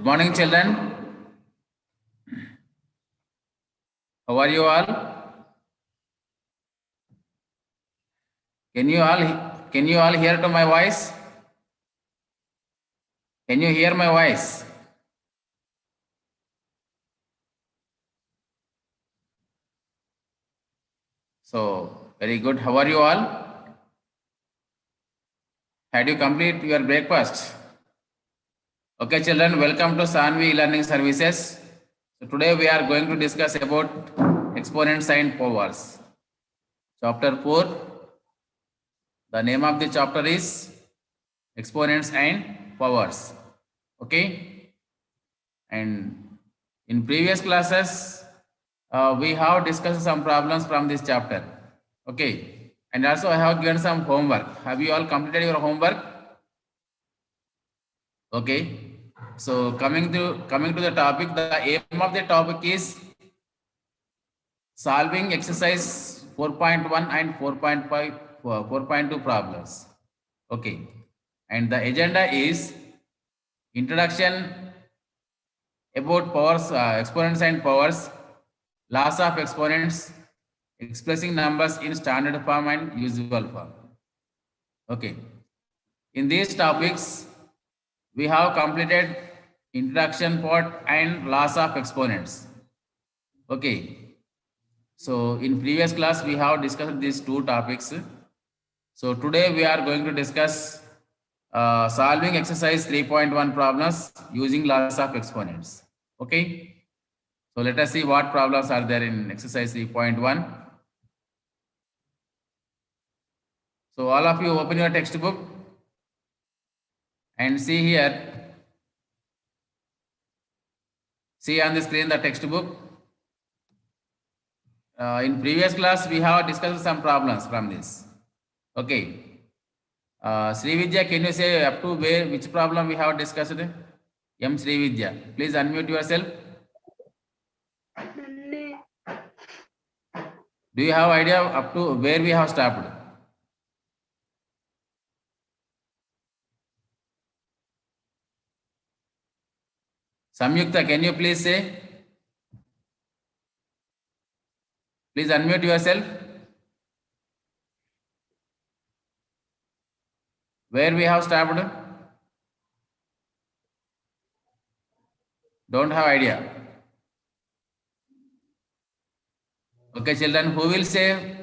Good morning, children. How are you all? Can you all hear to my voice? Can you hear my voice? So very good. How are you all? Had you complete your breakfast? Okay, children, welcome to Sanvi Learning Services. So today we are going to discuss about exponents and powers. Chapter 4. The name of the chapter is exponents and powers. Okay. And in previous classes, we have discussed some problems from this chapter. Okay. And also I have given some homework. Have you all completed your homework? Okay. So coming to the topic, the aim of the topic is solving exercise 4.1 and 4.5, 4.2 problems. Okay. And the agenda is introduction about powers, exponents and powers, laws of exponents, expressing numbers in standard form and usual form. Okay. In these topics, we have completed introduction part and laws of exponents. Okay. So in previous class, we have discussed these two topics. So today we are going to discuss solving exercise 3.1 problems using laws of exponents. Okay. So let us see what problems are there in exercise 3.1. So all of you open your textbook and see here. See on the screen the textbook. In previous class, we have discussed some problems from this. Okay. Srividya, can you say up to which problem we have discussed? M. Srividya, please unmute yourself. Do you have idea up to where we have stopped? Samyukta, can you please say? Please unmute yourself. Where we have stopped? Don't have idea. Okay, children, who will say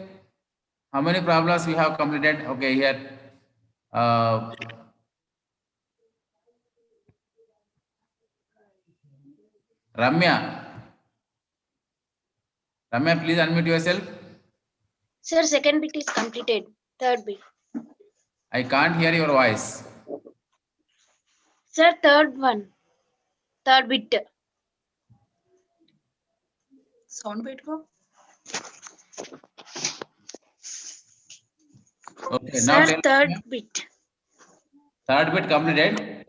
how many problems we have completed? Okay, here. Ramya. Ramya, please unmute yourself. Sir, second bit is completed. Third bit. I can't hear your voice. Sir, third one. Third bit. Sound bit go. Okay, Sir, now tell third me. bit. Third bit completed.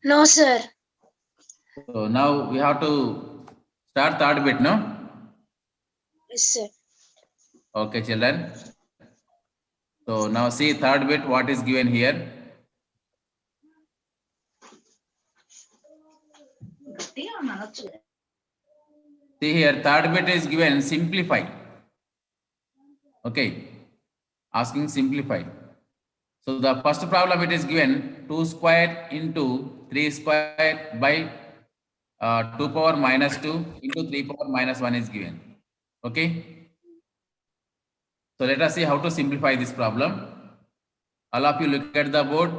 No, sir. So now we have to start third bit, no? Yes, sir. Okay, children. So now see third bit, what is given here. See here, third bit is given simplify. Okay, asking simplify. So the first problem it is given 2 square into 3 square by 2 power minus 2 into 3 power minus 1 is given. Okay. So let us see how to simplify this problem. All of you look at the board.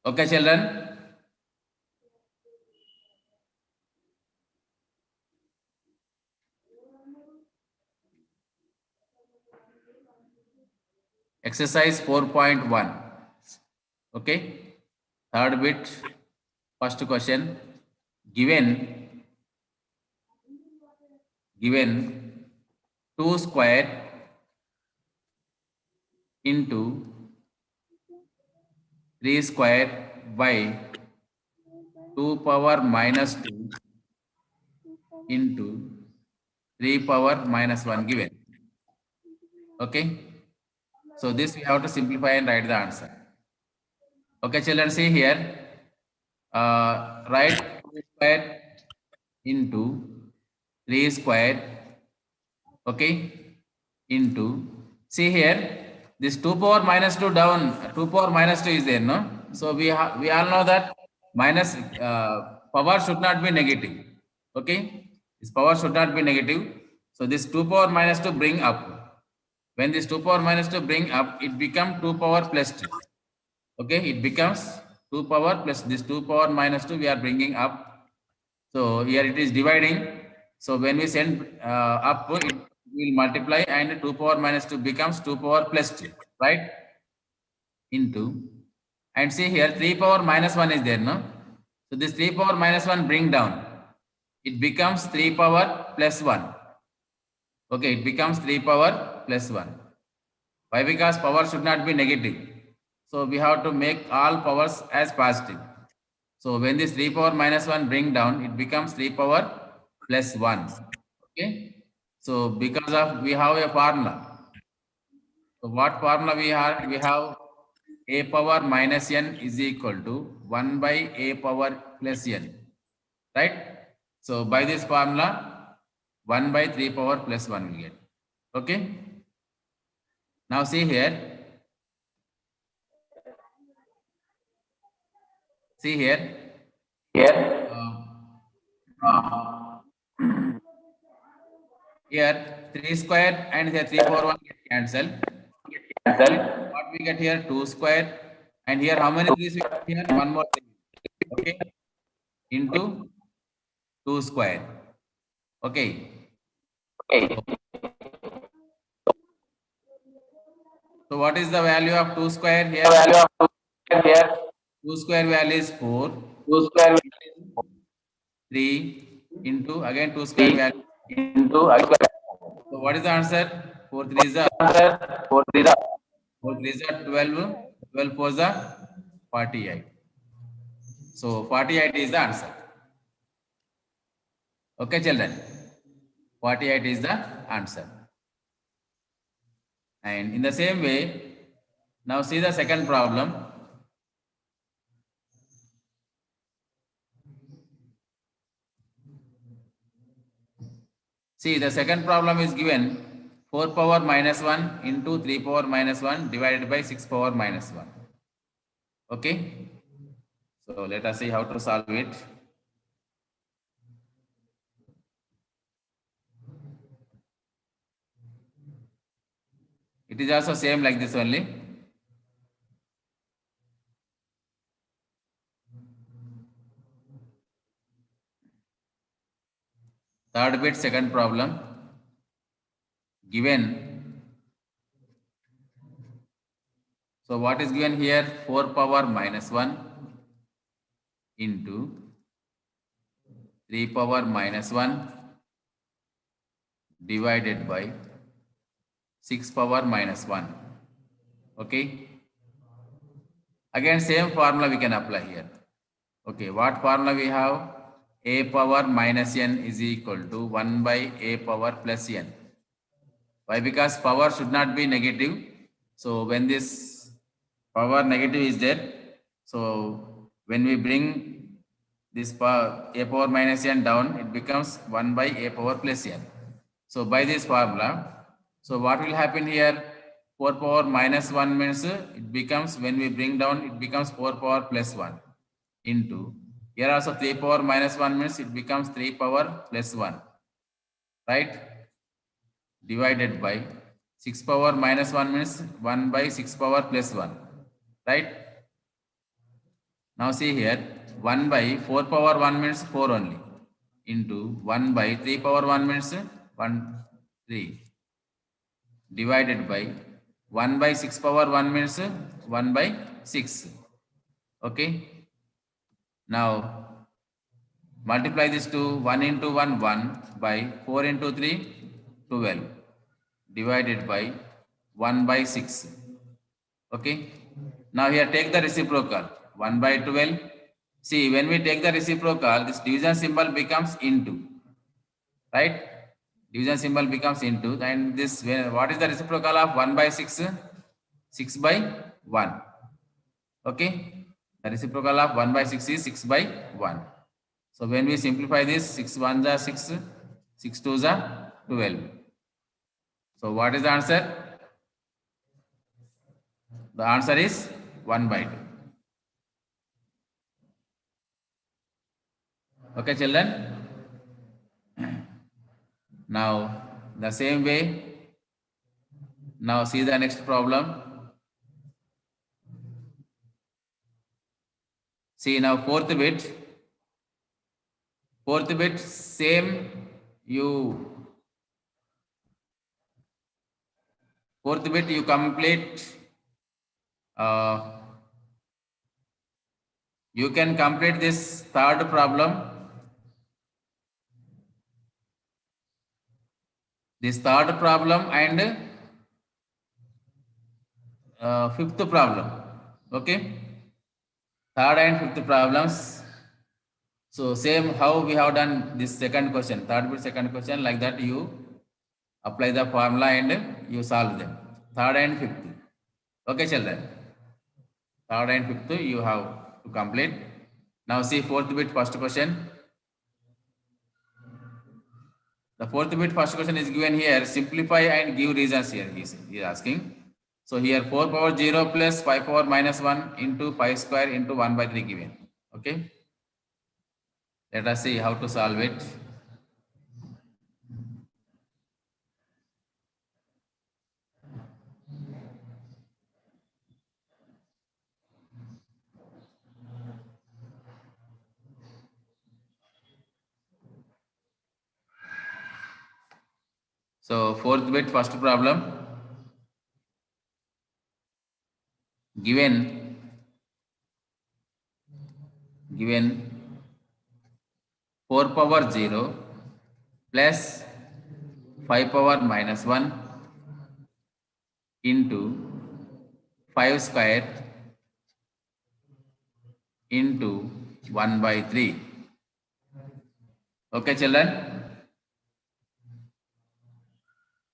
Okay, children. Exercise 4.1. Okay. Third bit, first question. Given 2 square into 3 square by 2 power minus 2 into 3 power minus 1 given. Okay. So this we have to simplify and write the answer. Okay, children, see here. Write 2 square into 3 square. Okay. Into, see here, this 2 power minus 2 down, 2 power minus 2 is there, no? So we all know that minus power should not be negative. Okay. This power should not be negative. So this 2 power minus 2 bring up. When this 2 power minus 2 bring up, it becomes 2 power plus 2. Okay, it becomes 2 power plus this 2 power minus 2 we are bringing up. So here it is dividing. So when we send up, it will multiply and 2 power minus 2 becomes 2 power plus 2, right? Into, and see here 3 power minus 1 is there, no? So this 3 power minus 1 bring down. It becomes 3 power plus 1. Okay, it becomes 3 power plus 1. Why? Because power should not be negative. So we have to make all powers as positive. So when this 3 power minus 1 bring down, it becomes 3 power plus 1. Okay. So because of, we have a formula. So what formula we have? We have a power minus n is equal to 1 by a power plus n. Right? So by this formula, 1 by 3 power plus 1 will get. Okay. Now see here. See here. Here. Here 3 square and here 3 power 1 get cancelled. What we get here? 2 square. And here how many 3s we get here? One more 3. Okay. Into 2 square. Okay. So what is the value of 2 square here? 2 square value is 4. 2 square 3 into again 2 square value into again. So what is the answer? 4 3 is the answer. 4 3 is 12. 12 4 is 48. So 48 is the answer. Okay, children. 48 is the answer. And in the same way, now see the second problem. See, the second problem is given 4 power minus 1 into 3 power minus 1 divided by 6 power minus 1. Okay. So let us see how to solve it. It is also same like this only. Third bit, second problem. Given. So what is given here? 4 power minus 1 into 3 power minus 1 divided by 6 power minus 1. Okay. Again, same formula we can apply here. Okay, what formula we have? A power minus n is equal to 1 by a power plus n. Why? Because power should not be negative. So when this power negative is there, so when we bring this power, a power minus n down, it becomes 1 by a power plus n. So by this formula, so what will happen here? 4 power minus 1 means it becomes, when we bring down, it becomes 4 power plus 1 into, here also 3 power minus 1 means it becomes 3 power plus 1, right? Divided by 6 power minus 1 means 1 by 6 power plus 1, right? Now see here, 1 by 4 power 1 means 4 only, into 1 by 3 power 1 means 1, 3, divided by 1 by 6 power 1 means 1 by 6. Okay. Now multiply this to 1 into 1, 1 by 4 into 3, 12, divided by 1 by 6. Okay. Now here take the reciprocal. 1 by 12, See, when we take the reciprocal, this division symbol becomes into, right? Division symbol becomes into, and this, what is the reciprocal of 1 by 6? 6 by 1. Okay, the reciprocal of 1 by 6 is 6 by 1. So when we simplify this, 6 1s are 6, 6 2s are 12. So what is the answer? The answer is 1 by 2. Okay, children. Now the same way. Now see the next problem. See now fourth bit same fourth bit you complete, you can complete this third problem, and fifth problem. Okay, third and fifth problems. So same how we have done this second question, third bit second question, like that you apply the formula and you solve them, third and fifth. Okay, children, third and fifth you have to complete. Now see fourth bit first question. The fourth bit first question is given here. Simplify and give reasons here. He is asking. So here 4 power 0 plus 5 power minus 1 into 5 square into 1 by 3 given. Okay. Let us see how to solve it. So fourth bit first problem. Given 4 power 0 plus 5 power minus 1 into 5 square into 1 by 3. Okay, children.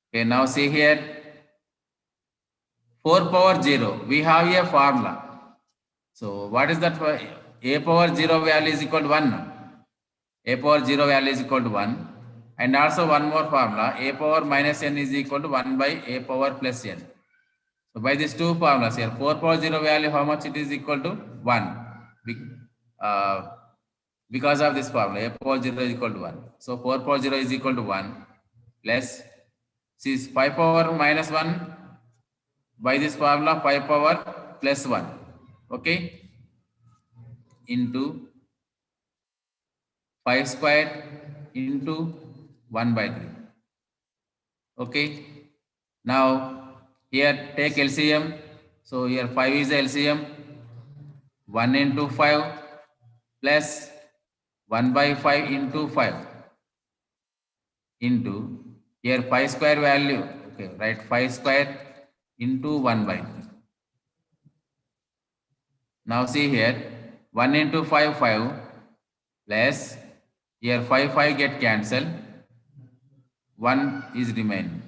Okay, now see here 4 power 0. We have a formula. So what is that? For a power 0 value is equal to 1. A power 0 value is equal to 1. And also one more formula, a power minus n is equal to 1 by a power plus n. So by these two formulas here, 4 power 0 value, how much it is equal to? 1. Because of this formula, a power 0 is equal to 1. So 4 power 0 is equal to 1 plus, see 5 power minus 1, by this formula 5 power plus 1. Okay. Into 5 square into 1 by 3. Okay. Now here take LCM. So here 5 is the LCM. 1 into 5 plus 1 by 5 into 5 into here 5 square value. Okay, write 5 square into 1 by 3. Now see here 1 into 5 5 plus here 5 get cancelled, 1 is remaining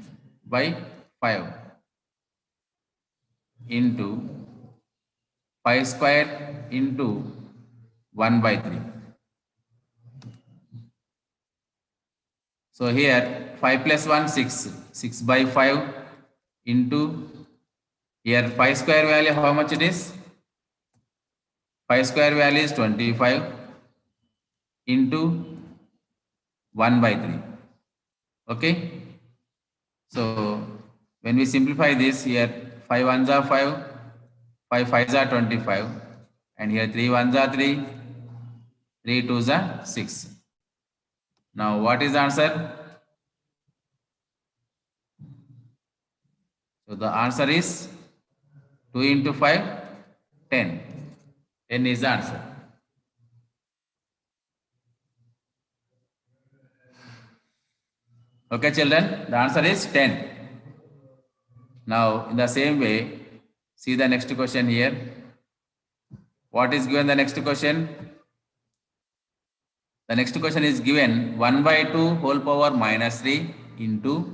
by 5 into 5 square into 1 by 3. So here 5 plus 1 6, 6 by 5 into here 5 square value, how much it is? 5 square value is 25 into 1 by 3. Okay. So when we simplify this here, 5 1s are 5, 5 5s are 25, and here 3 1s are 3, 3 2s are 6. Now what is the answer? So the answer is 2 into 5, 10. 10 is the answer. Okay, children, the answer is 10. Now, in the same way, see the next question here. What is given the next question? The next question is given 1 by 2 whole power minus 3 into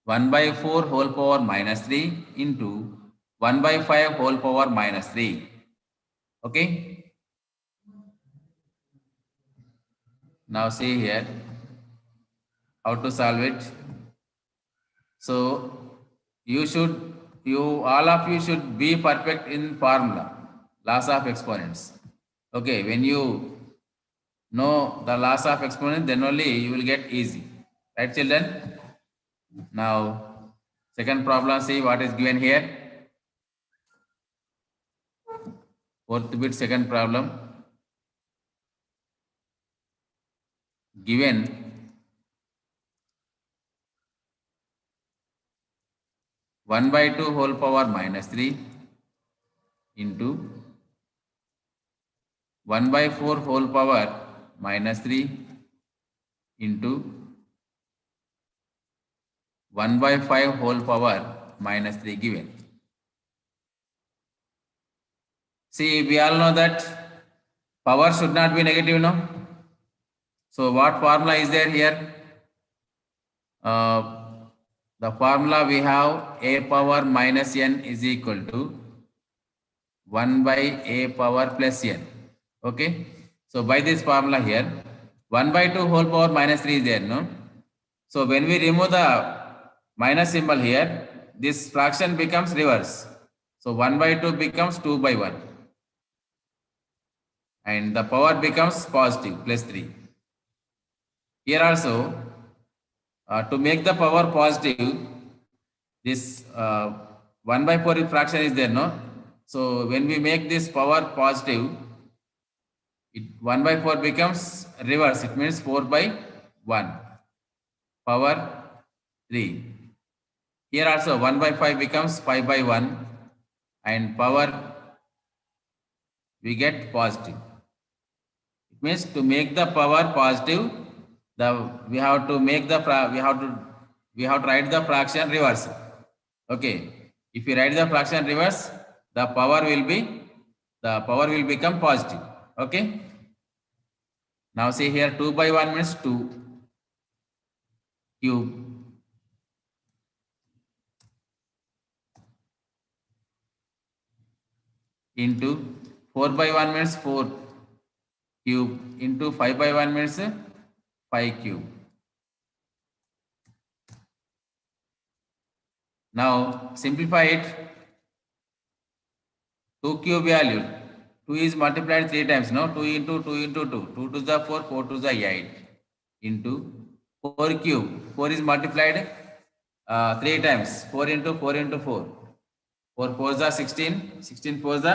1 by 4 whole power minus 3 into 1 by 5 whole power minus 3. Okay. Now see here how to solve it. So all of you should be perfect in formula, laws of exponents. Okay, when you know the laws of exponents, then only you will get easy. Right, children? Now, second problem, see what is given here. Fourth bit, second problem. Given 1 by 2 whole power minus 3 into 1 by 4 whole power minus 3 into 1 by 5 whole power minus 3 given. See, we all know that power should not be negative, no? So what formula is there here? The formula we have a power minus n is equal to 1 by a power plus n. Okay. So by this formula here, 1 by 2 whole power minus 3 is there, no? So when we remove the minus symbol here, this fraction becomes reverse. So 1 by 2 becomes 2 by 1. And the power becomes positive, plus 3. Here also, to make the power positive, this 1 by 4 fraction is there, no? So when we make this power positive, 1 by 4 becomes reverse. It means 4 by 1. Power 3. Here also 1 by 5 becomes 5 by 1. And power we get positive. It means to make the power positive, we have to write the fraction reverse. Okay. If you write the fraction reverse, the power will become positive. Okay. Now see here 2 by 1 means 2 cube into 4 by 1 means 4 cube into 5 by 1 means 5 cube. Now simplify it. 2 cube value. 2 is multiplied 3 times. No, 2 into 2 into 2. 2 to the 4, 4 to the 8 into 4 cube. 4 is multiplied 3 times. 4 into 4 into 4. 4 4 is 16. 16 4 is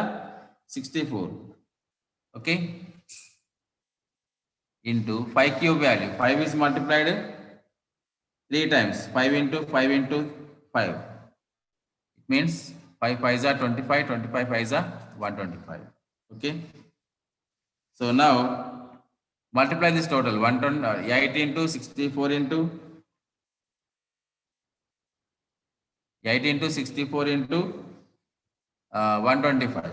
64. Okay. Into 5 cube value. 5 is multiplied 3 times. 5 into 5 into 5. It means 5 5 is 25. 25 5 is 125. Okay. So now multiply this total 8 into 64 into 8 into 64 into 125.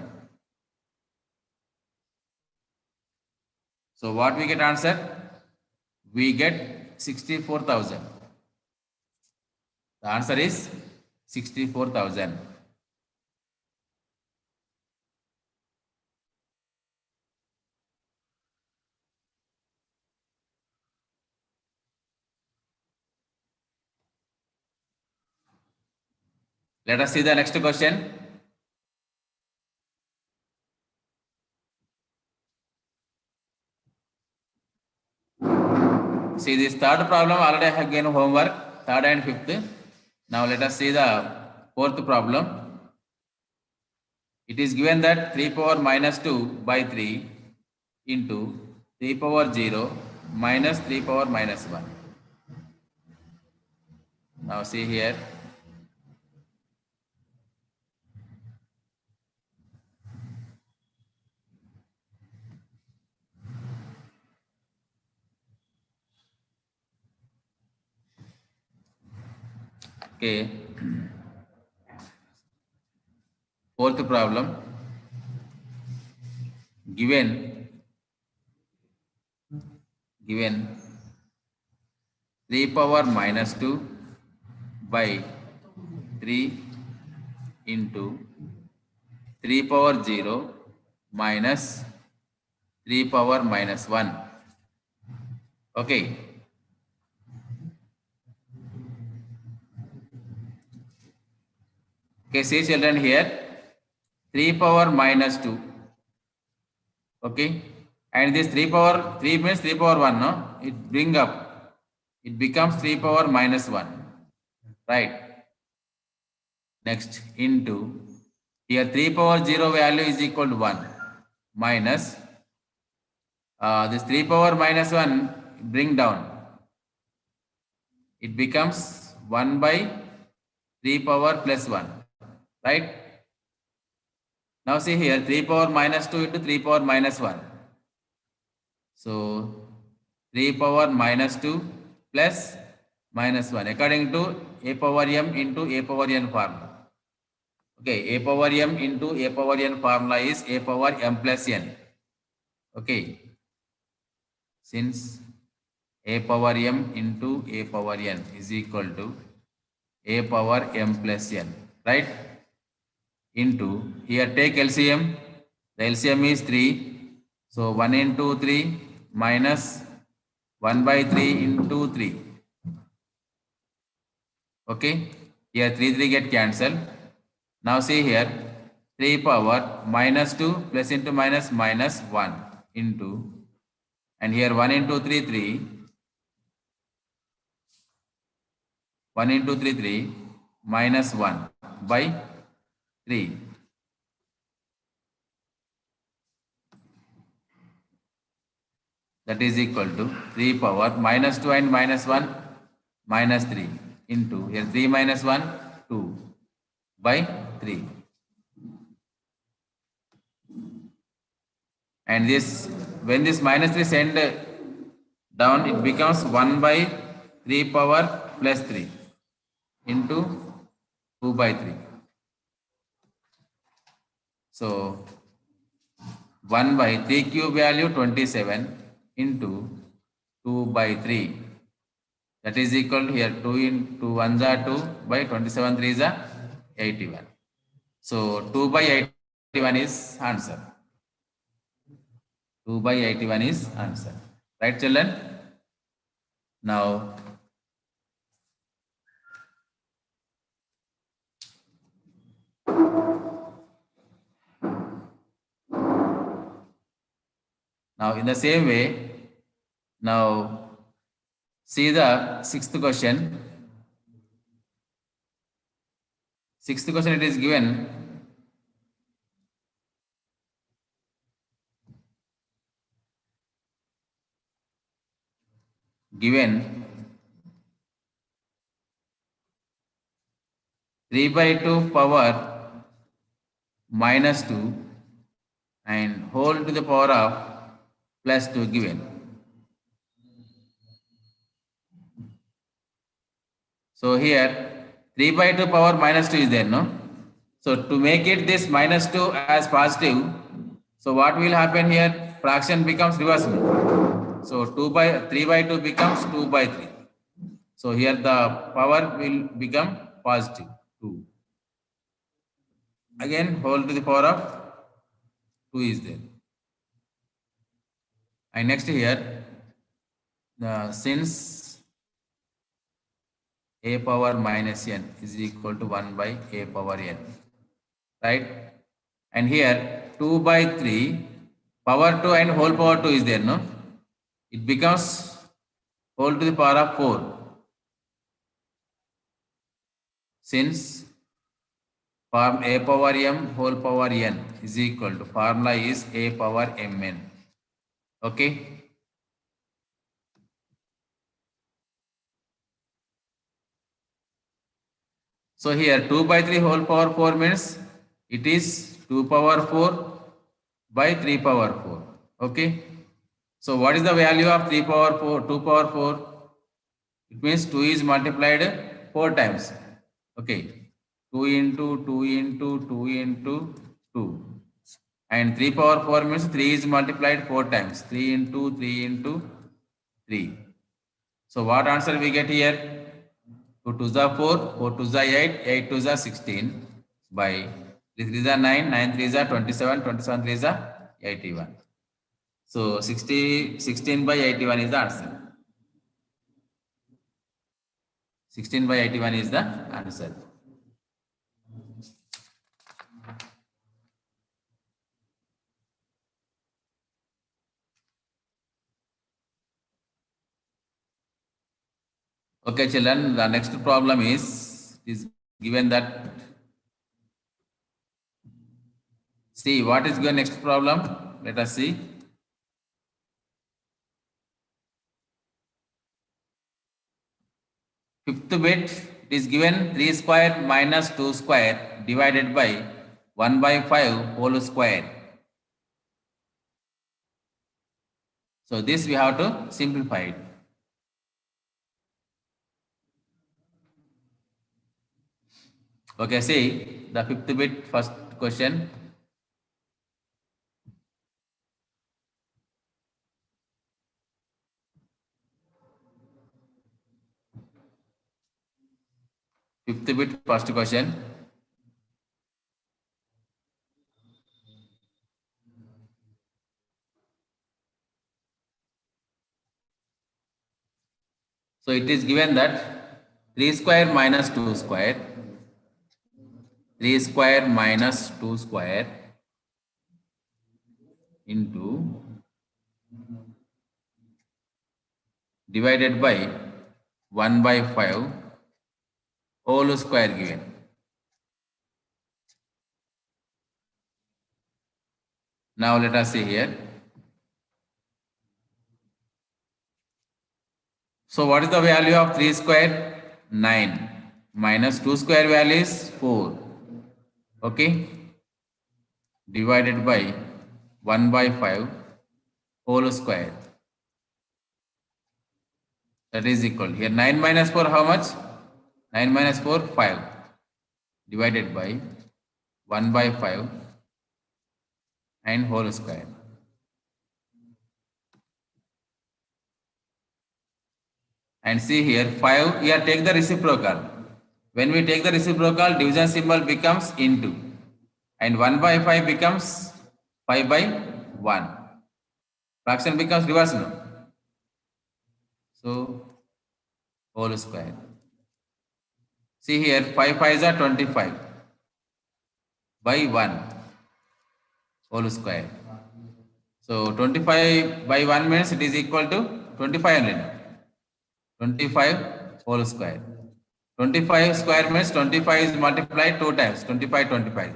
So what we get answer? We get 64,000. The answer is 64,000. Let us see the next question. See this third problem already I have given homework, third and fifth. Now let us see the fourth problem. It is given that 3 power minus 2 by 3 into 3 power 0 minus 3 power minus 1. Now see here. Okay. Fourth problem. Given given 3 power minus 2 by 3 into 3 power 0 minus 3 power minus 1. Okay. Okay, see children here, 3 power minus 2. Okay. And this 3 power 3 means 3 power 1, no? It bring up. It becomes 3 power minus 1. Right. Next into here 3 power 0 value is equal to 1 minus this 3 power minus 1 bring down. It becomes 1 by 3 power plus 1. Right. Now see here 3 power minus 2 into 3 power minus 1. So 3 power minus 2 plus minus 1 according to a power m into a power n formula. Okay, a power m into a power n formula is a power m plus n. Okay, since a power m into a power n is equal to a power m plus n, right? Into here take LCM. The LCM is 3. So 1 into 3 minus 1 by 3 into 3. Okay, here 3 get cancelled. Now see here 3 power minus 2 plus into minus minus 1 into, and here 1 into 3 3, 1 into 3 3 minus 1 by 3. That is equal to 3 power minus 2 and minus 1 minus 3 into here 3 minus 1 2 by 3. And this when this minus 3 send down, it becomes 1 by 3 power plus 3 into 2 by 3. So 1 by 3 cube value 27 into 2 by 3. That is equal to here 2 into 1 are 2 by 27 3 is 81. So 2 by 81 is answer. 2 by 81 is answer. Right, children? Now in the same way, now see the sixth question. Sixth question, it is given given 3 by 2 power minus 2 and whole to the power of plus 2 given. So here 3 by 2 power minus 2 is there, no? So to make it this minus 2 as positive, so what will happen here? Fraction becomes reversible. So 3 by 2 becomes 2 by 3. So here the power will become positive 2. Again whole to the power of 2 is there. And next here, since a power minus n is equal to 1 by a power n, right? And here 2 by 3 power 2 and whole power 2 is there, no? It becomes whole to the power of 4. Since form a power m whole power n is equal to formula is a power mn. Okay. So here 2 by 3 whole power 4 means it is 2 power 4 by 3 power 4. Okay. So what is the value of 3 power 4, 2 power 4? It means 2 is multiplied 4 times. Okay. 2 into 2 into 2 into 2. And 3 power 4 means 3 is multiplied 4 times. 3 into 3 into 3. So what answer we get here? 2 2s are 4, 4 2s are 8, 8 2s are 16 by 3 3s are 9, 9 3s are 27, 27 3s are 81. So 16 by 81 is the answer. 16 by 81 is the answer. Okay, children, the next problem is given that. See, what is given next problem? Let us see. Fifth bit is given 3 square minus 2 square divided by 1 by 5 whole square. So this we have to simplify it. Okay, see the fifth bit first question. Fifth bit first question. So it is given that 3 square minus 2 square, 3 square minus 2 square into divided by 1 by 5 whole square given. Now let us see here. So what is the value of 3 square? 9 minus 2 square value is 4. Okay. Divided by 1 by 5 whole square. That is equal. Here 9 minus 4 how much? 9 minus 4 5. Divided by 1 by 5 and whole square. And see here 5, here take the reciprocal. When we take the reciprocal, division symbol becomes into. And 1 by 5 becomes 5 by 1. Fraction becomes reverse now. So whole square. See here 5 5s are 25 by 1 whole square. So 25 by 1 means it is equal to 25 only now. 25 whole square. 25 square means 25 is multiplied 2 times. 25 25.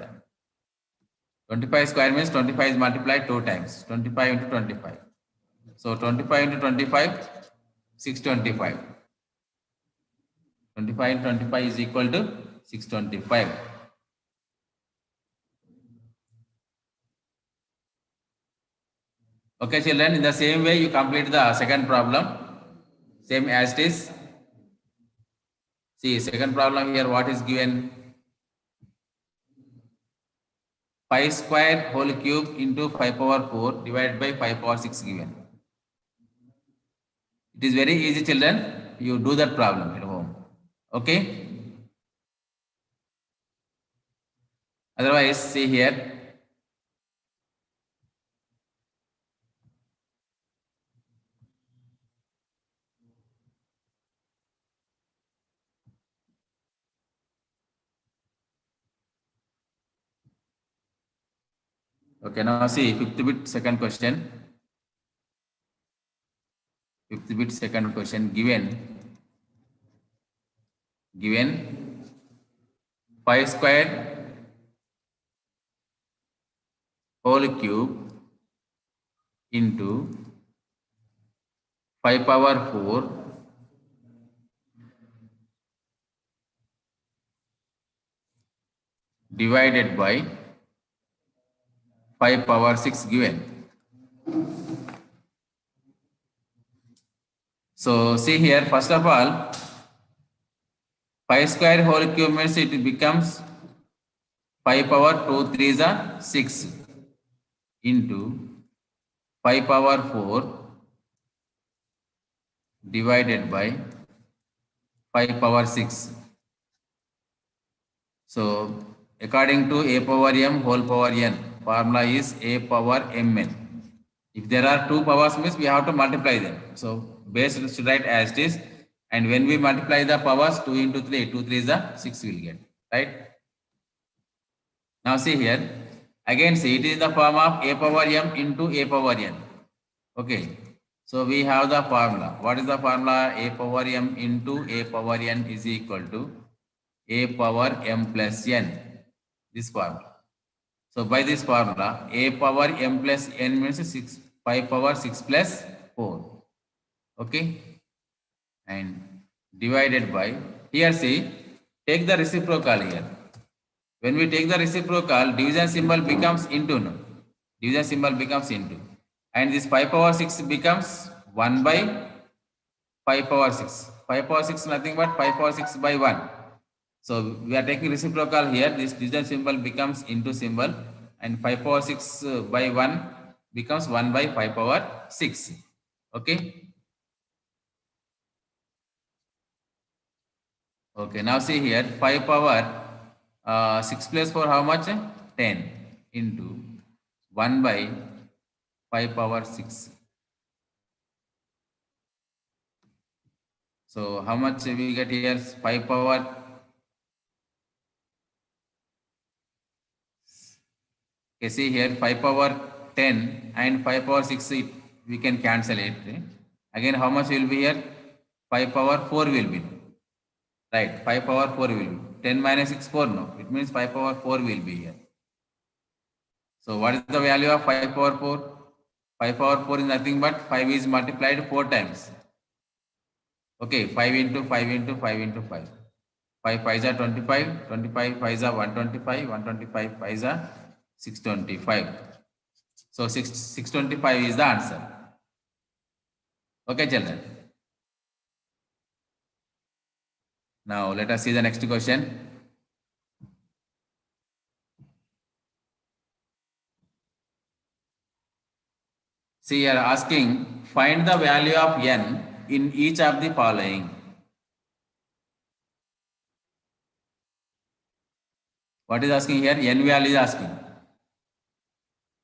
25 square means 25 is multiplied 2 times. 25 into 25. So 25 into 25, 625. 25 into 25 is equal to 625. Okay, children, in the same way you complete the second problem. Same as it is. See, second problem here, what is given? 5 square whole cube into 5 power 4 divided by 5 power 6 given. It is very easy, children. You do that problem at home. Okay? Otherwise, see here. Okay, now see fifth bit second question. Fifth bit second question given 5 square whole cube into 5 power 4 divided by 5 power 6 given. So see here, first of all, 5 square whole cube means it becomes 5 power 2 3s are 6 into 5 power 4 divided by 5 power 6. So according to a power m whole power n, formula is a power mn. If there are two powers means we have to multiply them. So base should write as it is. And when we multiply the powers 2 into 3, 2 3 is the 6 we will get. Right? Now see here. Again see it is the form of a power m into a power n. Okay. So we have the formula. What is the formula? A power m into a power n is equal to a power m plus n. This formula. So by this formula, a power m plus n means 6, 5 power 6 plus 4. Okay. And divided by, here see, take the reciprocal here. When we take the reciprocal, division symbol becomes into. No? Division symbol becomes into. And this 5 power 6 becomes 1 by 5 power 6. 5 power 6 nothing but 5 power 6 by 1. So we are taking reciprocal here. This division symbol becomes into symbol. And 5 power 6 by 1 becomes 1 by 5 power 6. Okay. Okay, now see here 5 power 6 plus 4 how much? 10 into 1 by 5 power 6. So how much we get here? 5 power. Okay, see here 5 power 10 and 5 power 6 we can cancel it. Again how much will be here? 5 power 4 will be. Right, 5 power 4 will be. 10 minus 6 4 no. It means 5 power 4 will be here. So what is the value of 5 power 4? 5 power 4 is nothing but 5 is multiplied 4 times. Okay, 5 into 5 into 5 into 5. 5 5s are 25, 25 5s are 125, 125 5s are 625. So 625 is the answer. Okay, children. Now let us see the next question. See, you are asking, find the value of n in each of the following. What is asking here? N value is asking.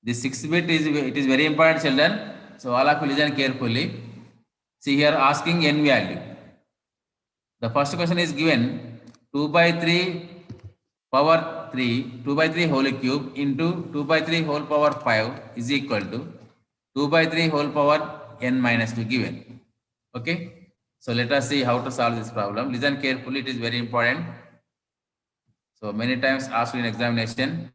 This 6 bit is very important, children. So all of you listen carefully. See here asking n value. The first question is given 2 by 3 power 3, 2 by 3 whole cube into 2 by 3 whole power 5 is equal to 2 by 3 whole power n minus 2 given. Okay. So let us see how to solve this problem. Listen carefully, it is very important. So many times asked in examination.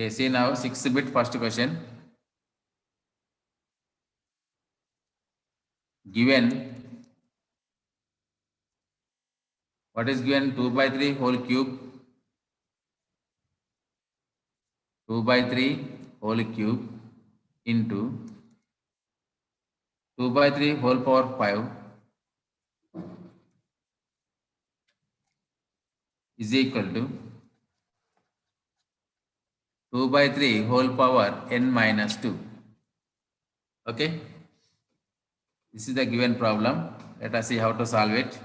Okay, see now 6 bit first question. Given, what is given? 2 by 3 whole cube, 2 by 3 whole cube into 2 by 3 whole power 5 is equal to 2 by 3 whole power n minus 2. Okay. This is the given problem. Let us see how to solve it.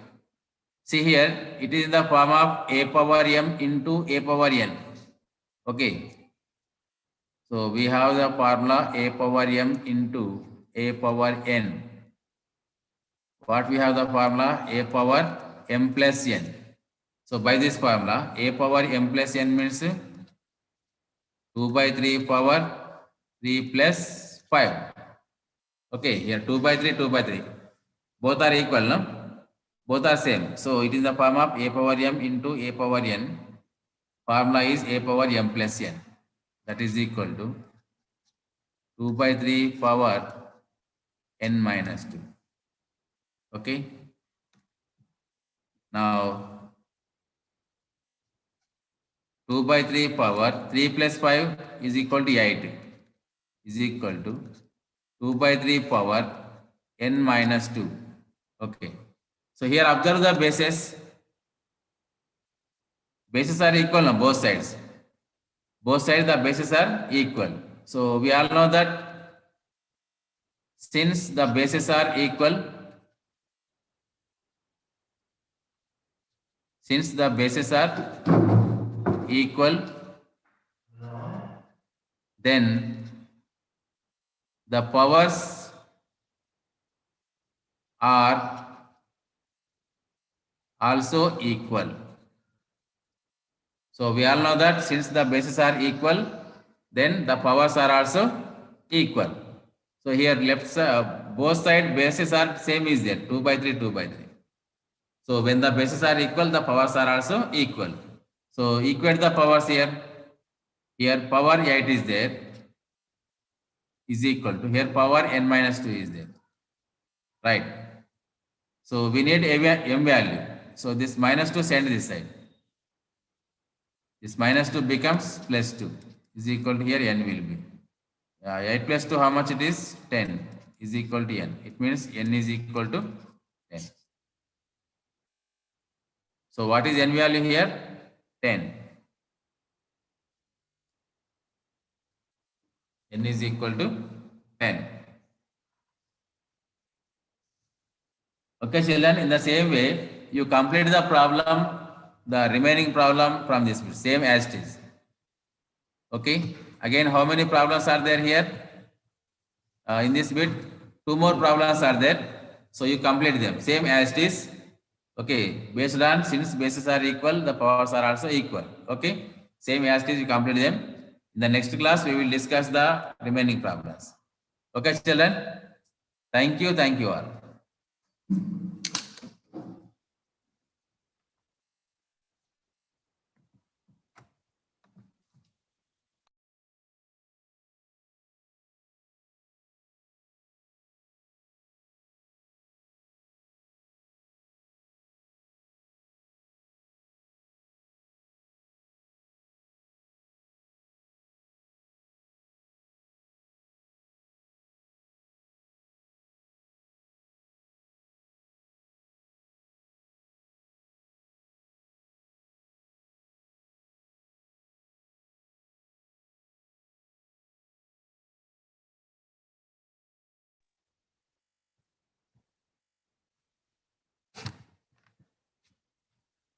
See here, it is in the form of a power m into a power n. Okay. So we have the formula a power m into a power n. What we have the formula? A power m plus n. So by this formula, a power m plus n means 2 by 3 power 3 plus 5. Okay, here 2 by 3, 2 by 3. Both are equal, no? Both are same. So it is the form of a power m into a power n. Formula is a power m plus n. That is equal to 2 by 3 power n minus 2. Okay. Now 2 by 3 power 3 plus 5 is equal to 8 is equal to 2 by 3 power n minus 2. Okay. So here observe the bases. Bases are equal on both sides. both sides the bases are equal. So we all know that since the bases are equal, since the bases are equal, then the powers are also equal. So we all know that since the bases are equal, then the powers are also equal. So here left side, both side bases are same is there, 2 by 3, 2 by 3. So when the bases are equal, the powers are also equal. So equate the powers here. Here power 8 is there, is equal to here power n minus 2 is there. Right. So we need m value. So this minus 2 send this side. This minus 2 becomes plus 2 is equal to here n will be. 8 plus 2 how much it is? 10 is equal to n. It means n is equal to 10. So what is n value here? 10. N is equal to 10. Okay, children, in the same way, you complete the problem, the remaining problem from this bit, same as it is. Okay, again, how many problems are there here? In this bit, 2 more problems are there. So you complete them, same as it is. Okay, based on since bases are equal, the powers are also equal. Okay, same as it is, you complete them. In the next class, we will discuss the remaining problems. Okay, children, thank you all.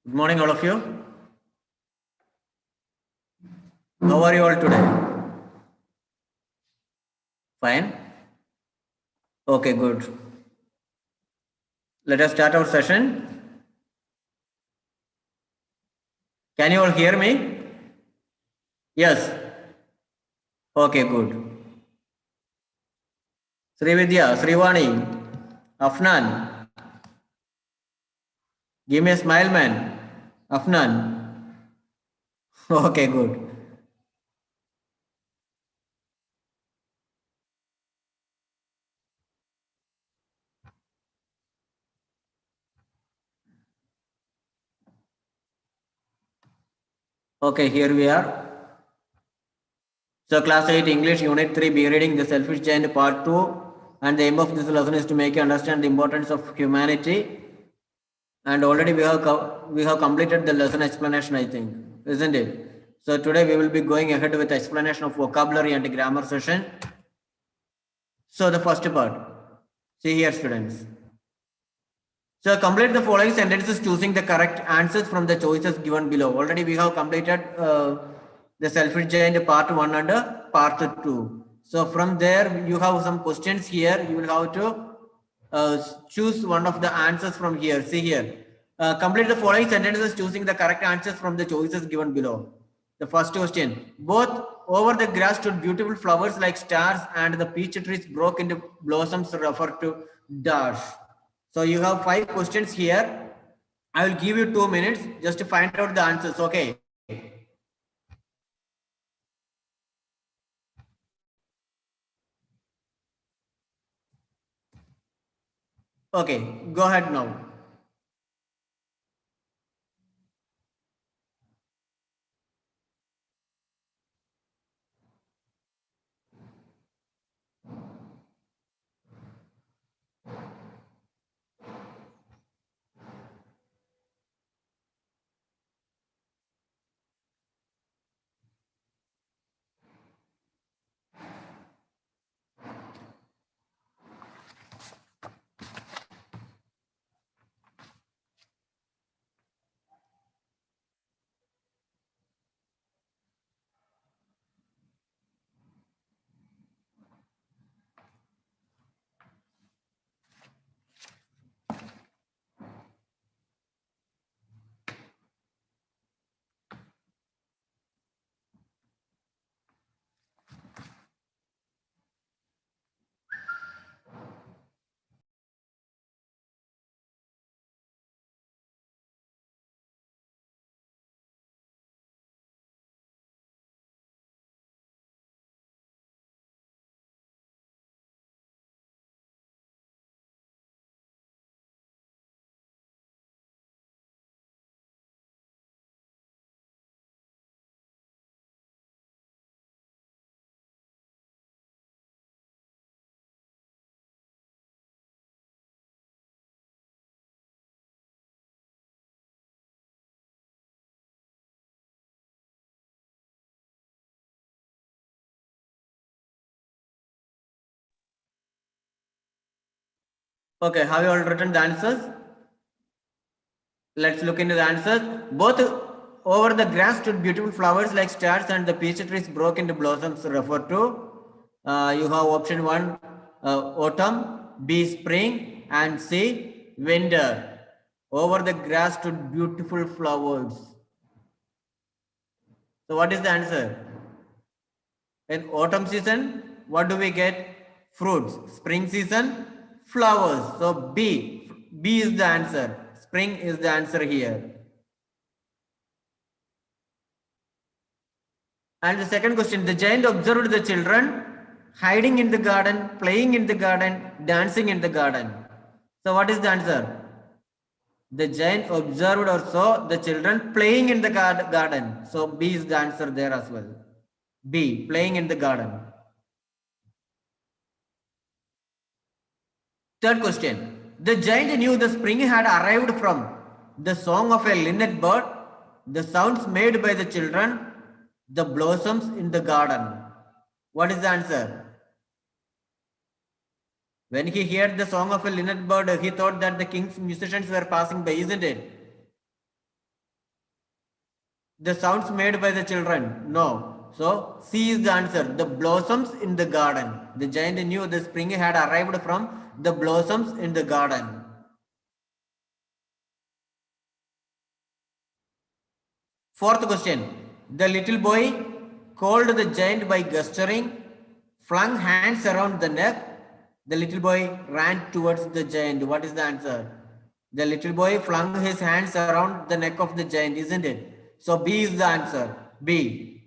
Good morning, all of you. How are you all today? Fine? Okay, good. Let us start our session. Can you all hear me? Yes. Okay, good. Srividya, Srivani, Afnan. Give me a smile, man. Afnan. Okay, good. Okay, here we are. So class 8 English unit 3 be reading the selfish giant part 2, and the aim of this lesson is to make you understand the importance of humanity. And already we have completed the lesson explanation, I think, isn't it? So today we will be going ahead with explanation of vocabulary and grammar session. So the first part, see here students. So complete the following sentences choosing the correct answers from the choices given below. Already we have completed the selfish giant part 1 and part 2. So from there you have some questions here. You will have to choose one of the answers from here. See here. Complete the following sentences choosing the correct answers from the choices given below. The first question. Both over the grass stood beautiful flowers like stars, and the peach trees broke into blossoms refer to dash. So you have 5 questions here. I will give you 2 minutes just to find out the answers. Okay. Okay, go ahead now. Okay, have you all written the answers? Let's look into the answers. Both over the grass stood beautiful flowers like stars, and the peach trees broke into blossoms. Refer to. You have option 1, autumn, B, spring, and C, winter. Over the grass stood beautiful flowers. So what is the answer? In autumn season, what do we get? Fruits. Spring season, flowers. So B is the answer. Spring is the answer here. And the second question, the giant observed the children hiding in the garden, playing in the garden, dancing in the garden. So what is the answer? The giant observed or saw the children playing in the garden. So B is the answer there as well. B, playing in the garden. Third question, the giant knew the spring had arrived from the song of a linnet bird, the sounds made by the children, the blossoms in the garden. What is the answer? When he heard the song of a linnet bird, he thought that the king's musicians were passing by, isn't it? The sounds made by the children? No. So C is the answer. The blossoms in the garden. The giant knew the spring had arrived from the blossoms in the garden. Fourth question. The little boy called the giant by gesturing, flung hands around the neck. The little boy ran towards the giant. What is the answer? The little boy flung his hands around the neck of the giant, isn't it? So B is the answer. B.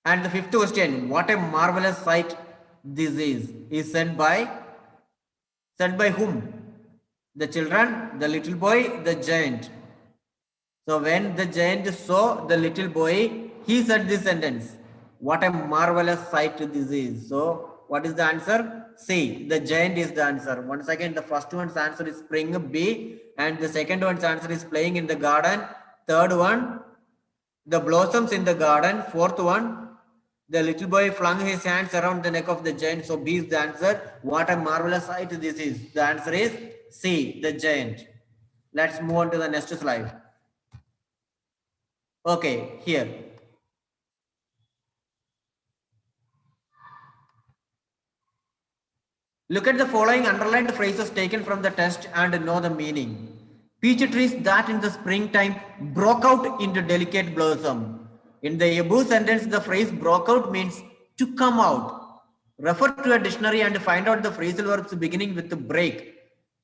And the fifth question, what a marvelous sight this is said by whom? The children, the little boy, the giant. So when the giant saw the little boy, he said this sentence, what a marvelous sight this is. So what is the answer? C, the giant is the answer. Once again, the first one's answer is spring, B, and the second one's answer is playing in the garden. Third one, the blossoms in the garden. Fourth one, the little boy flung his hands around the neck of the giant. So B is the answer. What a marvelous sight this is. The answer is C, the giant. Let's move on to the next slide. Okay, here. Look at the following underlined phrases taken from the test and know the meaning. Peach trees that in the springtime broke out into delicate blossom. In the above sentence, the phrase broke out means to come out. Refer to a dictionary and find out the phrasal verbs beginning with the break.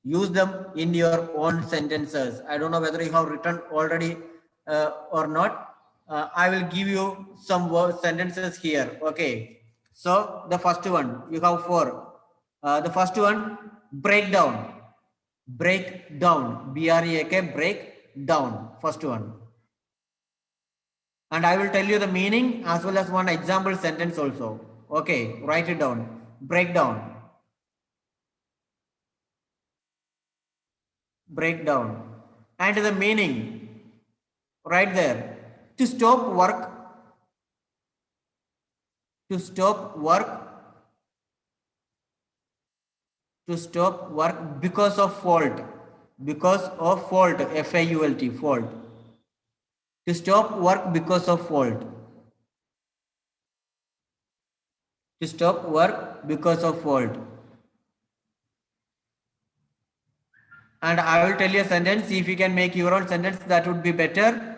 Use them in your own sentences. I don't know whether you have written already or not. I will give you some sentences here. Okay. So the first one, you have 4. The first one, breakdown. Break down. B-R-E-A-K, break down. First one. And I will tell you the meaning as well as one example sentence also. Okay, write it down. Breakdown. Breakdown. And the meaning, right there. To stop work. To stop work. To stop work because of fault. Because of fault. F-A-U-L-T, fault. To stop work because of fault. To stop work because of fault. And I will tell you a sentence. If you can make your own sentence, that would be better.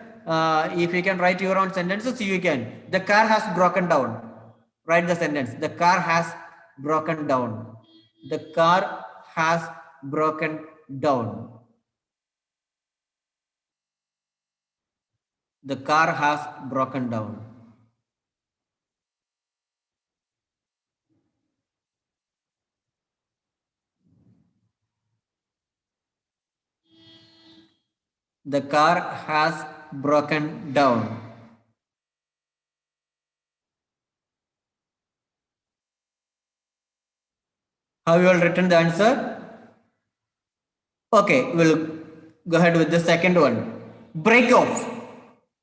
If you can write your own sentences, you can. The car has broken down. Write the sentence. The car has broken down. The car has broken down. The car has broken down. The car has broken down. Have you all written the answer? Okay, we'll go ahead with the second one. Break off.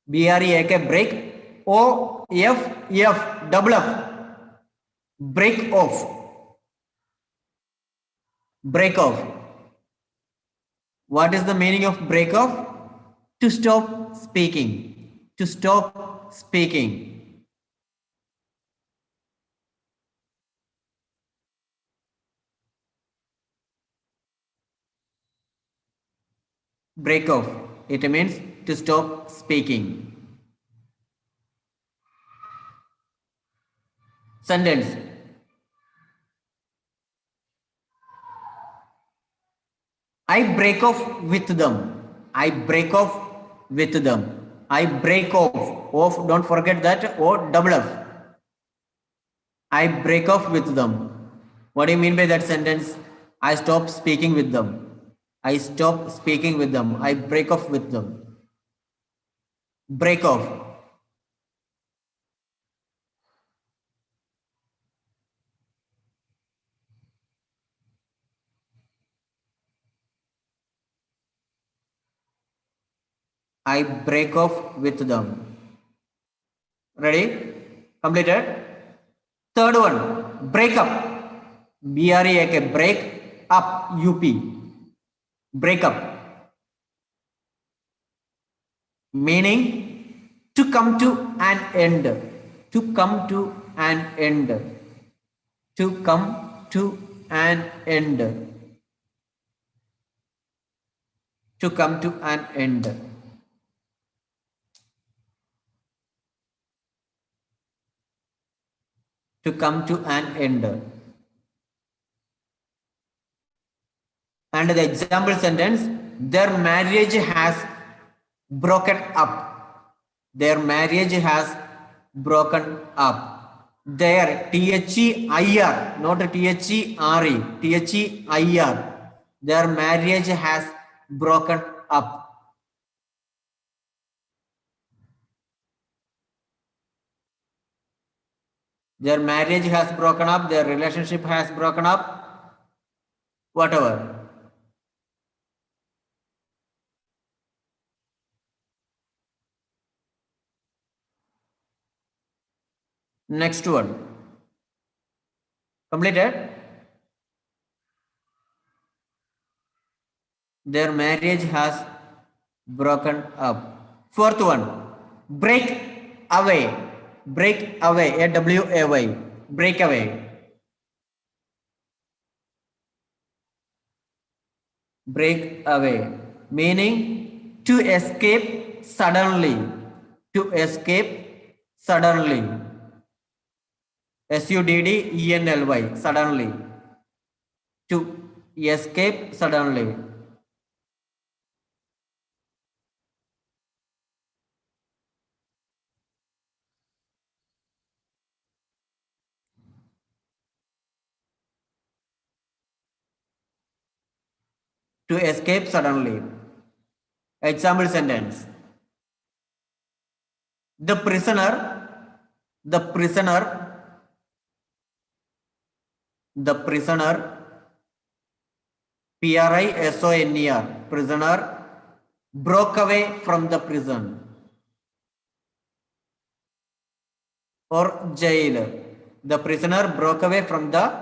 B-R-E-A-K, break. O-F-F, double F. Break off. Break off. What is the meaning of break off? To stop speaking. To stop speaking. Break off. It means to stop speaking. Sentence. I break off with them. I break off with them. I break off. Off, don't forget that. O double F. I break off with them. What do you mean by that sentence? I stop speaking with them. I stop speaking with them. I break off with them. Break off. I break off with them. Ready? Completed? Third one, break up. B-R-E-A-K, break up, U-P. Break up. Meaning to come to an end. To come to an end. To come to an end. To come to an end. To come to an end. And the example sentence, their marriage has broken up. Their marriage has broken up. Their T-H-E-I-R, not T-H-E-R-E, T-H-E-I-R. Their marriage has broken up. Their marriage has broken up, their relationship has broken up, whatever. Next one. Completed? Their marriage has broken up. Fourth one. Break away. Break away. A-W-A-Y. Break away. Break away. Meaning to escape suddenly. To escape suddenly. S-U-D-D-E-N-L-Y. Suddenly. To escape suddenly. To escape suddenly. Example sentence. The prisoner, P-R-I-S-O-N-E-R, prisoner broke away from the prison or jail. The prisoner broke away from the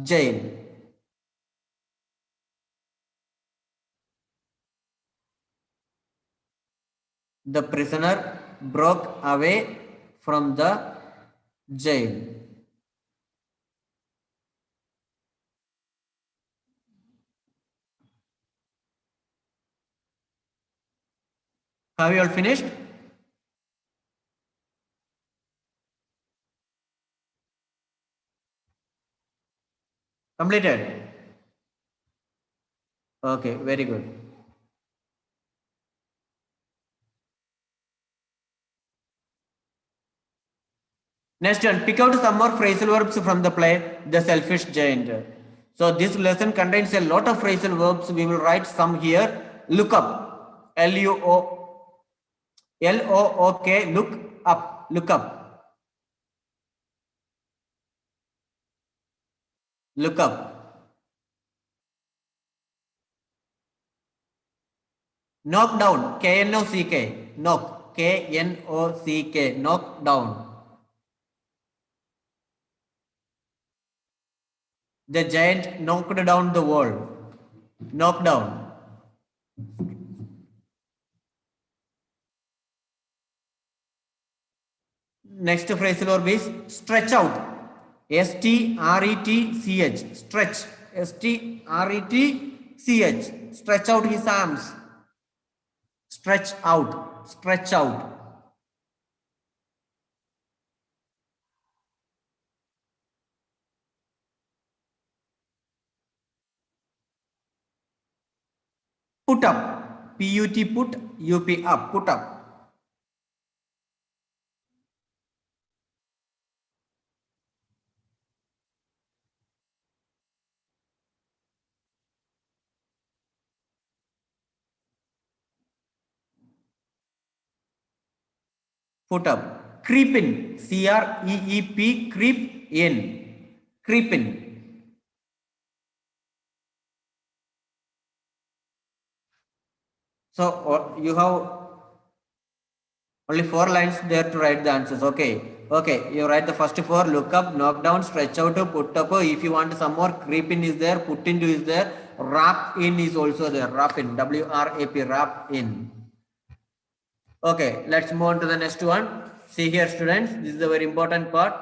jail. The prisoner broke away from the jail. Have you all finished? Completed? Okay, very good. Next one, pick out some more phrasal verbs from the play, The Selfish Giant. So this lesson contains a lot of phrasal verbs. We will write some here. Look up, L-O-O-K, look up, look up. Look up. Knock down, K-N-O-C-K, knock, K-N-O-C-K, knock down. The giant knocked down the wall. Knock down. Next phrasal verb is stretch out. S-T-R-E-T-C-H. Stretch. S-T-R-E-T-C-H. Stretch out his arms. Stretch out. Stretch out. Put up. P-U-T put. U-P up. Put up. Put up. Creep in. C-R-E-E-P. Creep in. Creep in. So you have only 4 lines there to write the answers. Okay. Okay. You write the first 4. Look up, knock down, stretch out, put up. If you want some more, creep in is there, put into is there, wrap in is also there. Wrap in. W-R-A-P. Wrap in. Okay. Let's move on to the next one. See here, students. This is a very important part.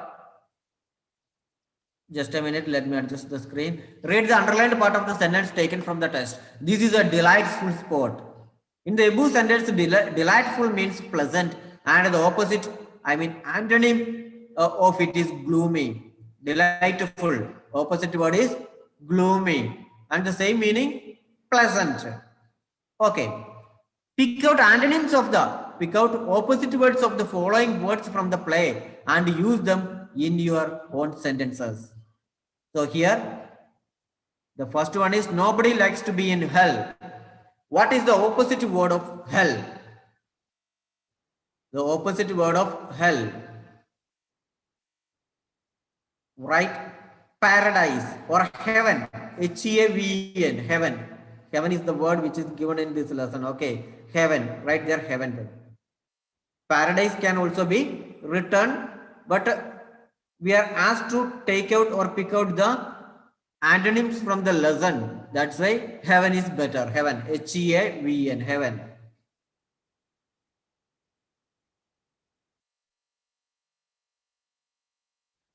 Just a minute, let me adjust the screen. Read the underlined part of the sentence taken from the test. This is a delightful sport. In the above sentence, delightful means pleasant, and the opposite, antonym of it is gloomy. Delightful. Opposite word is gloomy. And the same meaning, pleasant. Okay. Pick out opposite words of the following words from the play and use them in your own sentences. So here, the first one is nobody likes to be in hell. What is the opposite word of hell? The opposite word of hell. Right? Paradise or heaven. H-E-A-V-E-N. Heaven. Heaven is the word which is given in this lesson. Okay. Heaven. Right there, heaven. Paradise can also be written, but we are asked to take out or pick out the antonyms from the lesson. That's why heaven is better. Heaven. H-E-A-V-E-N. Heaven.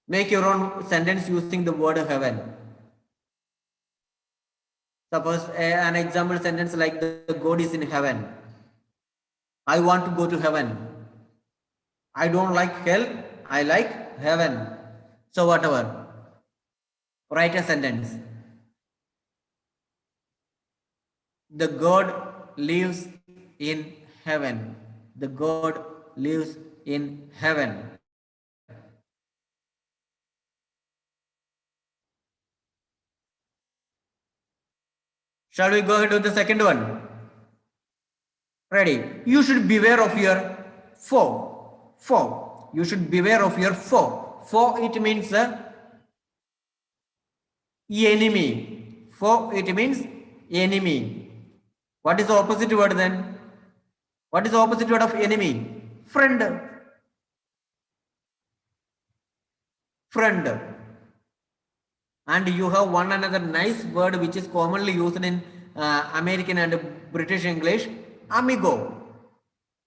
Make your own sentence using the word heaven. Suppose an example sentence like the God is in heaven. I want to go to heaven. I don't like hell. I like heaven. So whatever. Write a sentence. The God lives in heaven. The God lives in heaven. Shall we go ahead with the second one? Ready? You should beware of your foe. Foe. You should beware of your foe. Foe, it means enemy. Foe, it means enemy. What is the opposite word then? What is the opposite word of enemy? Friend. Friend. And you have one another nice word which is commonly used in American and British English. Amigo.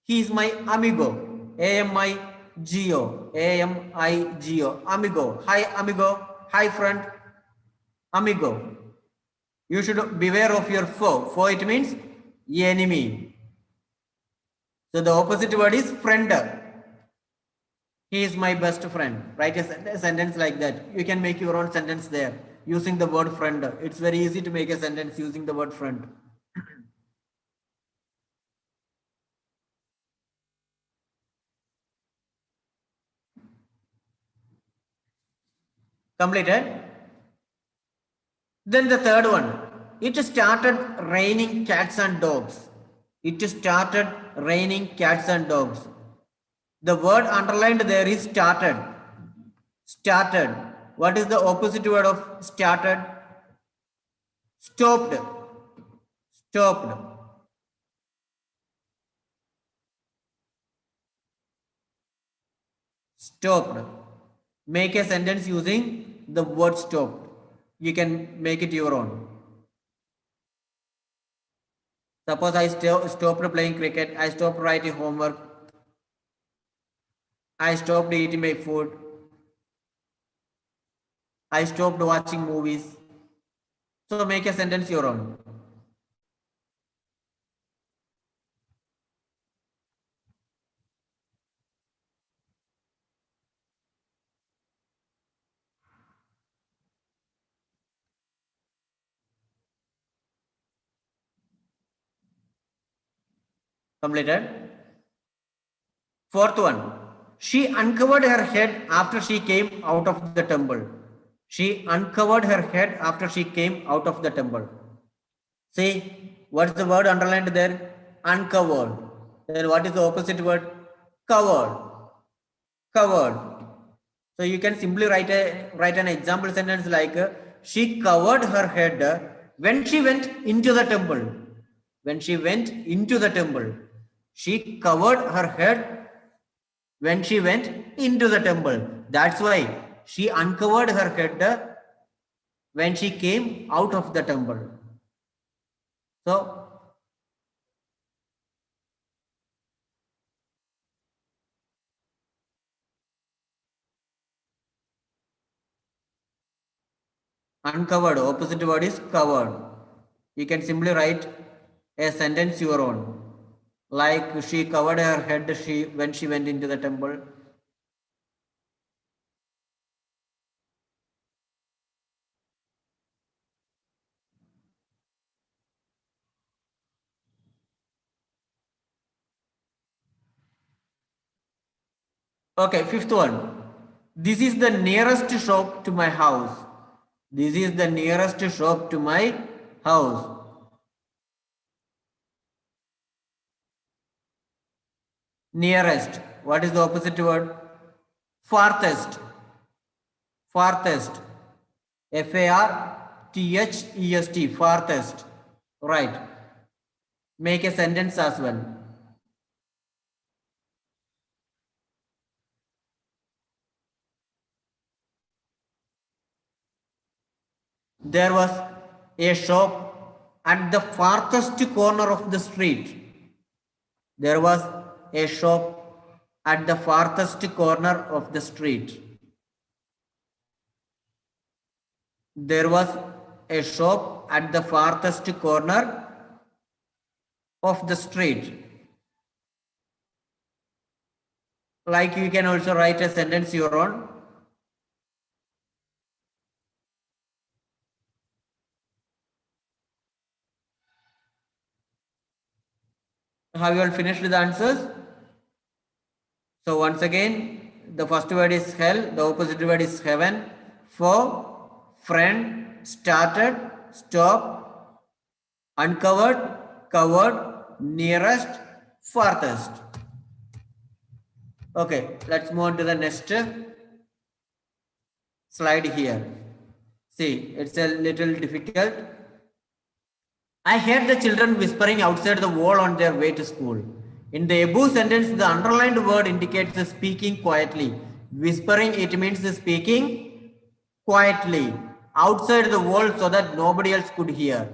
He is my amigo. A-M-I-G-O. A-M-I-G-O. Amigo. Hi, amigo. Hi, friend. Amigo. You should beware of your foe. Foe, it means enemy. So the opposite word is friend. He is my best friend. Write a sentence like that. You can make your own sentence there using the word friend. It's very easy to make a sentence using the word friend. Completed? Then the third one. It started raining cats and dogs. It started raining cats and dogs. The word underlined there is started. Started. What is the opposite word of started? Stopped. Stopped. Stopped. Make a sentence using the word stopped. you can make it your own. Suppose I stopped playing cricket, I stopped writing homework, I stopped eating my food, I stopped watching movies. So make a sentence your own. Completed. Fourth one. She uncovered her head after she came out of the temple. She uncovered her head after she came out of the temple. See, what's the word underlined there? Uncovered. Then what is the opposite word? Covered. Covered. So you can simply write an example sentence like she covered her head when she went into the temple. When she went into the temple. She covered her head when she went into the temple. That's why she uncovered her head when she came out of the temple. So uncovered, opposite word is covered. You can simply write a sentence your own. Like she covered her head when she went into the temple. Okay, fifth one. This is the nearest shop to my house. This is the nearest shop to my house. Nearest. What is the opposite word? Farthest. Farthest. Farthest. Farthest. Right. Make a sentence as well. There was a shop at the farthest corner of the street. There was a shop at the farthest corner of the street. There was a shop at the farthest corner of the street. Like you can also write a sentence your own. Have you all finished the answers? So once again, the first word is hell, the opposite word is heaven. For, friend, started, stop, uncovered, covered, nearest, farthest. Okay, let's move on to the next slide here. See, it's a little difficult. I heard the children whispering outside the wall on their way to school. In the above sentence, the underlined word indicates the speaking quietly. Whispering, it means the speaking quietly outside the wall so that nobody else could hear.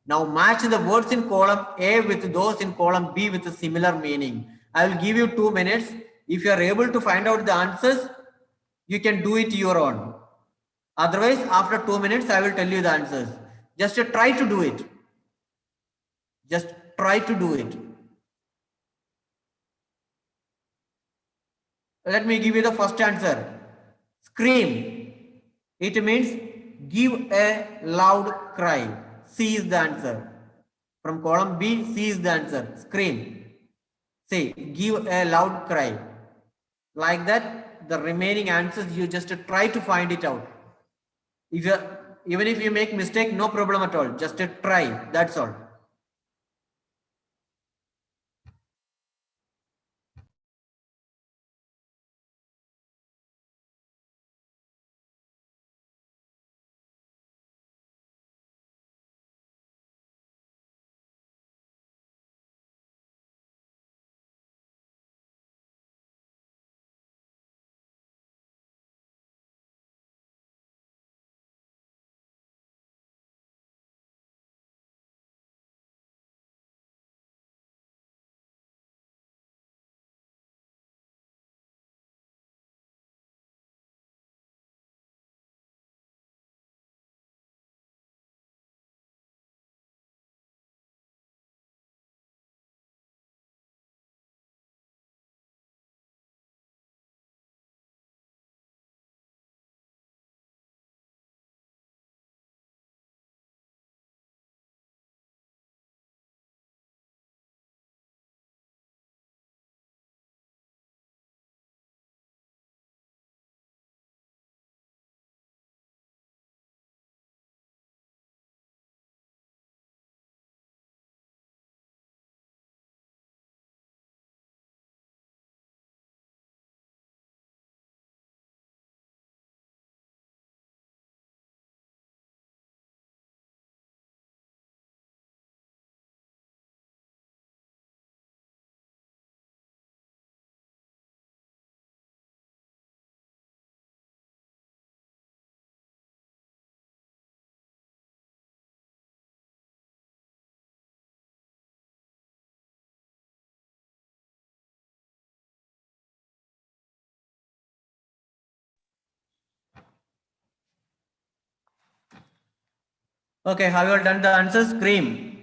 Now match the words in column A with those in column B with a similar meaning. I will give you 2 minutes. If you are able to find out the answers, you can do it your own. Otherwise, after 2 minutes, I will tell you the answers. Just try to do it. Just try to do it. Let me give you the first answer. Scream. It means give a loud cry. C is the answer. From column B, C is the answer. Scream. Say, give a loud cry. Like that, the remaining answers, you just try to find it out. Even if you make mistake, no problem at all. Just try. That's all. Okay, have you all done the answer? Scream.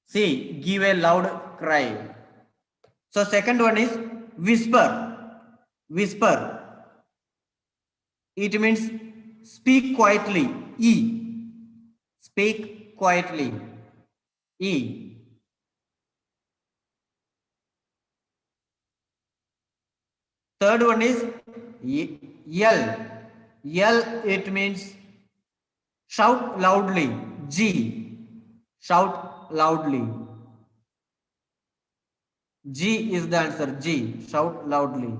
C. Give a loud cry. So second one is whisper. Whisper. It means speak quietly. E. Speak quietly. E. Third one is yell. Yell, it means shout loudly. G. Shout loudly. G is the answer. G. Shout loudly.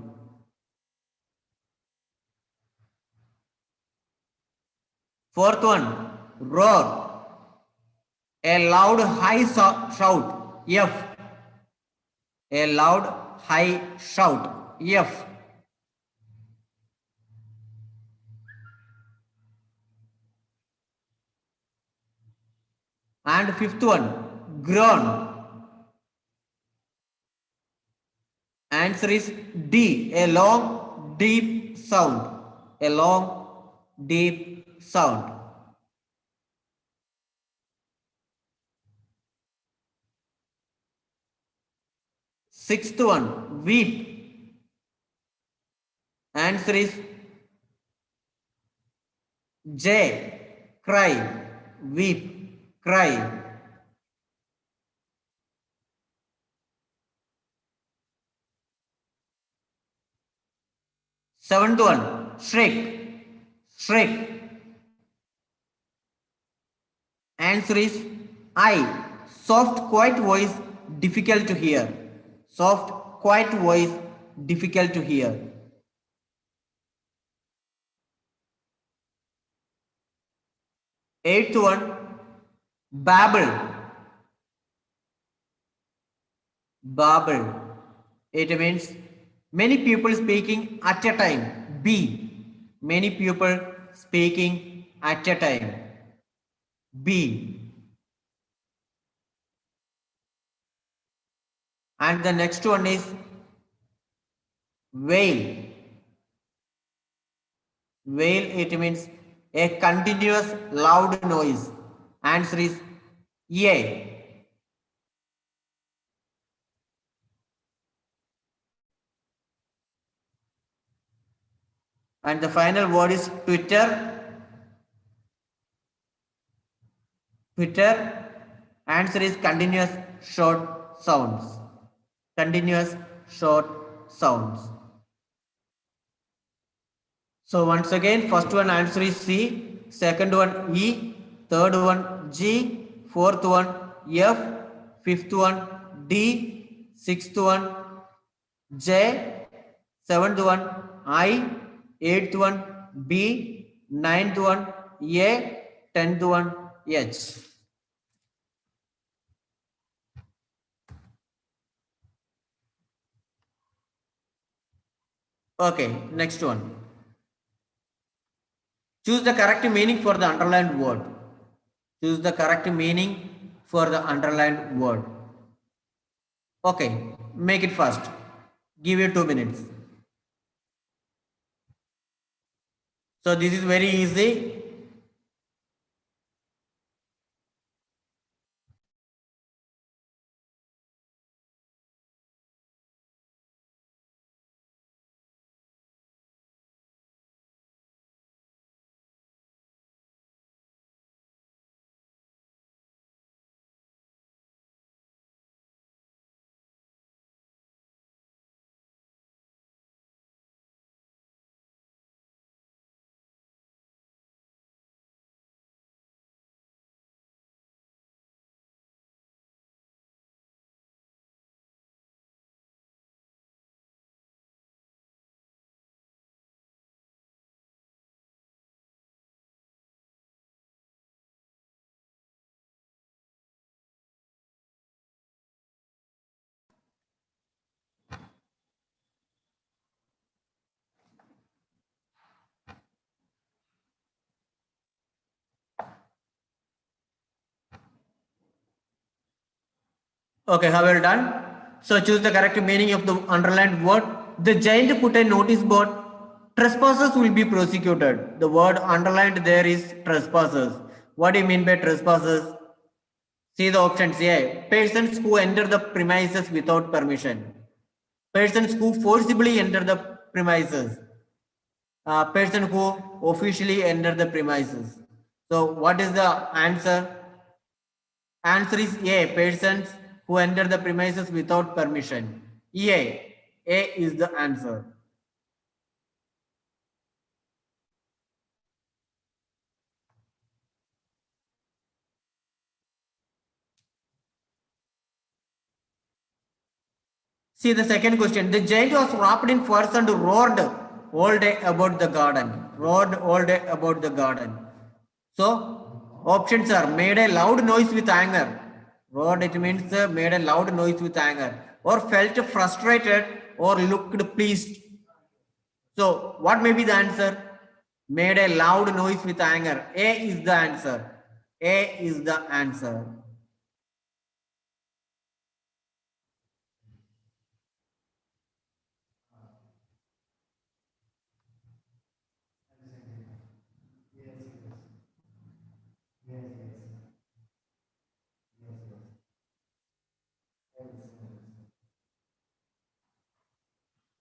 Fourth one, roar. A loud high shout. F. A loud high shout. F. And fifth one, groan. Answer is D. A long deep sound. A long deep sound. Sixth one, weep. Answer is J. Cry. Weep. Cry. Seventh one, shriek. Shriek. Answer is I. Soft, quiet voice, difficult to hear. Soft, quiet voice, difficult to hear. Eighth one, babble. Babble. It means many people speaking at a time. B. Many people speaking at a time. B. And the next one is wail. Wail, it means a continuous loud noise. Answer is A. And the final word is Twitter. Twitter. Answer is continuous short sounds. Continuous short sounds. So once again, first one answer is C, second one E, third one G, fourth one F, fifth one D, sixth one J, seventh one I, eighth one B, ninth one A, 10th one H. Okay, next one. Choose the correct meaning for the underlined word. Choose the correct meaning for the underlined word. Okay, make it fast. Give you 2 minutes. So this is very easy. Okay, how well done? So choose the correct meaning of the underlined word. The giant put a notice board. Trespassers will be prosecuted. The word underlined there is trespassers. What do you mean by trespassers? See the options here. Persons who enter the premises without permission. Persons who forcibly enter the premises. Person who officially enter the premises. So what is the answer? Answer is A. Persons who enter the premises without permission. A. A is the answer. See the second question. The giant was wrapped in furs and roared all day about the garden. Roared all day about the garden. So options are made a loud noise with anger. Roared, it means made a loud noise with anger, or felt frustrated, or looked pleased. So what may be the answer? Made a loud noise with anger. A is the answer. A is the answer.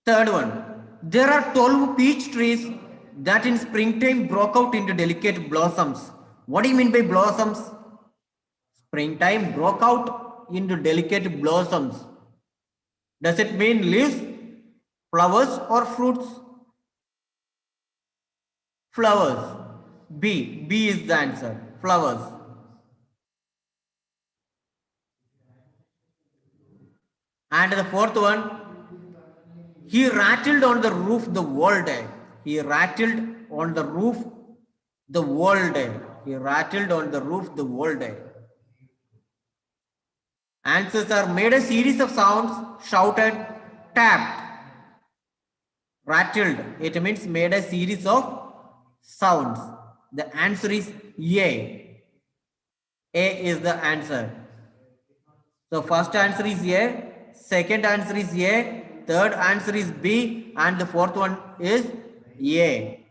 Third one, there are 12 peach trees that in springtime broke out into delicate blossoms. What do you mean by blossoms? Springtime broke out into delicate blossoms. Does it mean leaves, flowers, or fruits? Flowers. B. B is the answer. Flowers. And the fourth one, he rattled on the roof the whole day. He rattled on the roof the whole day. He rattled on the roof the whole day. Answers are made a series of sounds, shouted, tapped, rattled. It means made a series of sounds. The answer is A. A is the answer. So first answer is A, second answer is A, third answer is B, and the fourth one is A.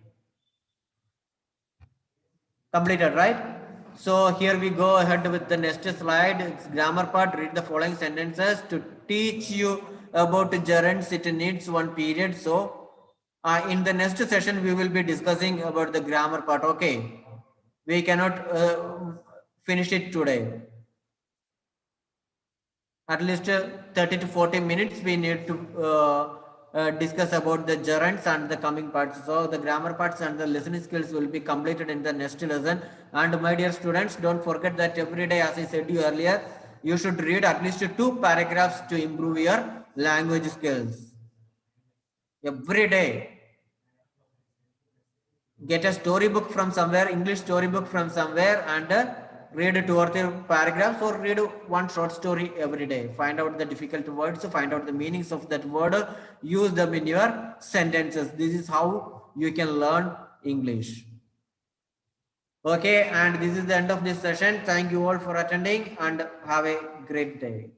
Completed, right? So here we go ahead with the next slide. It's grammar part. Read the following sentences. To teach you about gerunds, it needs one period. So in the next session, we will be discussing about the grammar part. Okay. We cannot finish it today. At least 30 to 40 minutes we need to discuss about the gerunds and the coming parts. So the grammar parts and the listening skills will be completed in the next lesson. And my dear students, don't forget that every day, as I said to you earlier, you should read at least 2 paragraphs to improve your language skills. Every day. Get a storybook from somewhere, English storybook from somewhere, and read 2 or 3 paragraphs, or read one short story every day. Find out the difficult words, find out the meanings of that word, use them in your sentences. This is how you can learn English. Okay, and this is the end of this session. Thank you all for attending and have a great day.